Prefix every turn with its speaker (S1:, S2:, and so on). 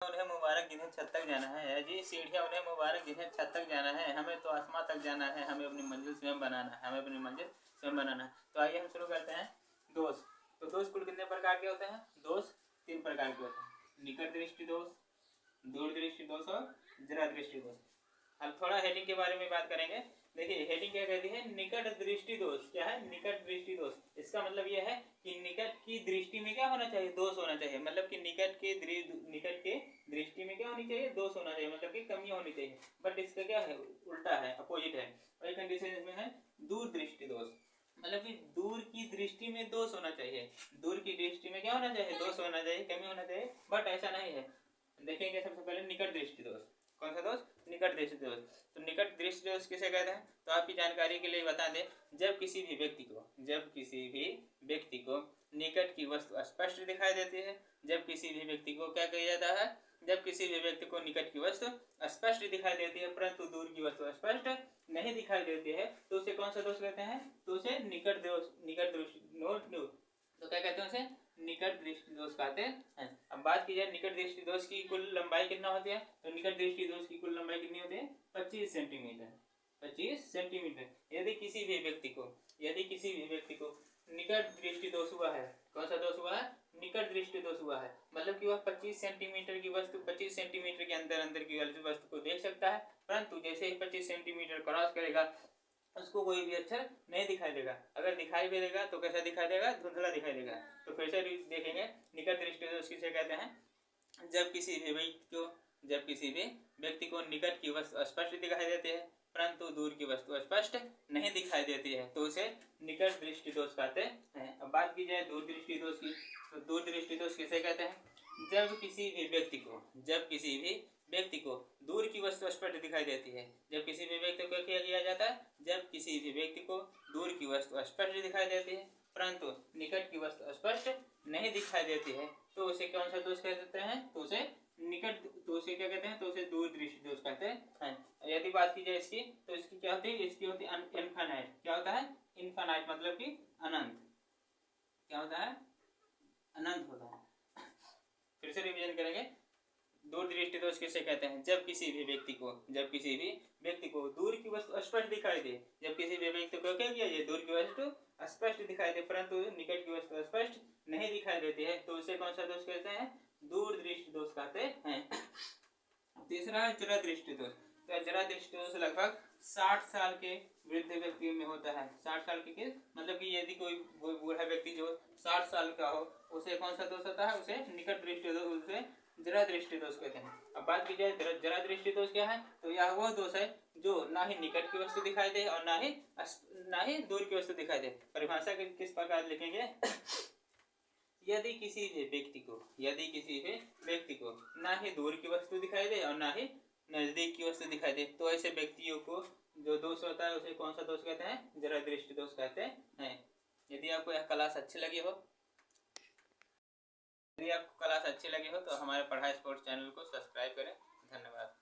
S1: उन्हें मुबारक जिन्हें छत तक जाना है, जी सीढ़ियाँ उन्हें मुबारक जिन्हें छत तक जाना है, हमें तो आसमां तक जाना है, हमें अपनी मंजिल स्वयं बनाना है, हमें अपनी मंजिल स्वयं बनाना है। तो आइए हम शुरू करते हैं दोष। तो दोष कुल कितने प्रकार के होते हैं? दोष 3 प्रकार के होते हैं, निकट दृष्टि दोष, दूर दृष्टि दोष और जरा दृष्टि दोष। हम थोड़ा हेडिंग के बारे में बात करेंगे। देखिए हेडिंग क्या कहती है, निकट दृष्टि दोष। क्या है? निकट दृष्टि दोष। इसका मतलब यह है कि निकट की दृष्टि में क्या होना चाहिए? दोष होना चाहिए। मतलब कि निकट के दृष्टि में क्या होनी चाहिए? दोष होना चाहिए, मतलब कि कमी होनी चाहिए। बट इसका क्या है? उल्टा है, अपोजिट है। वही कंडीशन इसमें है दूर दृष्टि दोष, मतलब कि दूर की दृष्टि में दोष होना चाहिए। दूर की दृष्टि में क्या होना चाहिए? दोष होना चाहिए, कमी होना चाहिए। बट ऐसा नहीं है। देखेंगे सबसे पहले निकट दृष्टि दोष। कौन सा दोष? निकट दृष्टि दोष। तो निकट दृष्टि दोष किसे कहते हैं? तो आपकी जानकारी के लिए बता दें, जब किसी भी व्यक्ति को निकट की वस्तु स्पष्ट दिखाई देती है। जब किसी भी व्यक्ति को क्या कहा जाता है? जब किसी भी व्यक्ति को निकट की वस्तु स्पष्ट दिखाई देती है परंतु दूर की वस्तु स्पष्ट नहीं दिखाई देती है, तो उसे कौन सा दोष कहते हैं? तो उसे निकट दृष्टि तो क्या कहते हैं उसे? निकट दृष्टि दोष कहते हैं। अब बात की जाए निकट दृष्टि दोष की कुल लंबाई कितना होती है, तो निकट दृष्टि दोष की कुल लंबाई कितनी होती है? 25 सेंटीमीटर। 25 सेंटीमीटर। यदि किसी भी व्यक्ति को निकट दृष्टि दोष हुआ है, कौन सा दोष हुआ है? निकट दृष्टि दोष हुआ है, मतलब कि वह 25 सेंटीमीटर की वस्तु 25 सेंटीमीटर के अंदर की वस्तु को देख सकता है, परंतु जैसे ही 25 सेंटीमीटर क्रॉस करेगा उसको कोई भी अक्षर नहीं दिखाई देगा। अगर दिखाई भी देगा तो कैसा दिखाई देगा? धुंधला दिखाई देगा। तो फिर से देखेंगे निकट दृष्टि दोष किसे कहते हैं? जब किसी भी व्यक्ति को निकट की वस्तु स्पष्ट दिखाई देती है परंतु दूर की वस्तु स्पष्ट नहीं दिखाई देती है, तो उसे निकट दृष्टि दोष कहते हैं। अब बात की जाए दूर दृष्टि दोष की, तो दूर दृष्टि दोष किसे कहते हैं? जब किसी भी व्यक्ति को दूर की वस्तु स्पष्ट दिखाई देती है। जब किसी भी व्यक्ति को क्या किया जाता है? जब किसी भी व्यक्ति को दूर की वस्तु स्पष्ट दिखाई देती है परंतु निकट की वस्तु स्पष्ट नहीं दिखाई देती है, तो उसे कौन सा दोष कह देते हैं? तो उसे क्या कहते हैं? तो उसे दूर दृष्टि दोष कहते हैं। यदि बात की जाए इसकी, तो इसकी क्या होती है? इसकी होती है इनफाइनाइट। क्या होता है? इनफाइनाइट, मतलब कि अनंत। क्या होता है? अनंत होता है। फिर से रिवीजन करेंगे। दूर दृष्टि दोष किसे कहते हैं? जब किसी भी व्यक्ति को दूर की वस्तु स्पष्ट दिखाई दे। जब किसी भी व्यक्ति को क्या किया जाए? दूर की वस्तु स्पष्ट दिखाई दे परंतु निकट की वस्तु स्पष्ट नहीं दिखाई देती है, तो उसे कौन सा दोष कहते हैं? दूर दृष्टि दोष कहते हैं। तीसरा है जरा दृष्टि दोष। तो जरा दृष्टि दोष लगभग 60 साल के वृद्ध व्यक्तियों में होता है। 60 साल के मतलब कि यदि कोई बूढ़ा व्यक्ति जो 60 साल का हो, उसे कौन सा दोष होता है? उसे निकट दृष्टि दोष, उसे जरा दृष्टि दोष कहते हैं। अब बात की जाए जरा दृष्टि दोष क्या है, तो यह वह दोष है जो ना ही निकट की वस्तु दिखाई दे और ना ही दूर की वस्तु दिखाई दे। परिभाषा किस प्रकार लिखेंगे? यदि किसी भी व्यक्ति को ना ही दूर की वस्तु दिखाई दे और ना ही नजदीक की वस्तु दिखाई दे, तो ऐसे व्यक्तियों को जो दोष होता है उसे कौन सा दोष कहते हैं? जरा दृष्टि दोष कहते हैं। यदि आपको यह क्लास अच्छी लगी हो तो हमारे पढ़ाई स्पोर्ट्स चैनल को सब्सक्राइब करें। धन्यवाद।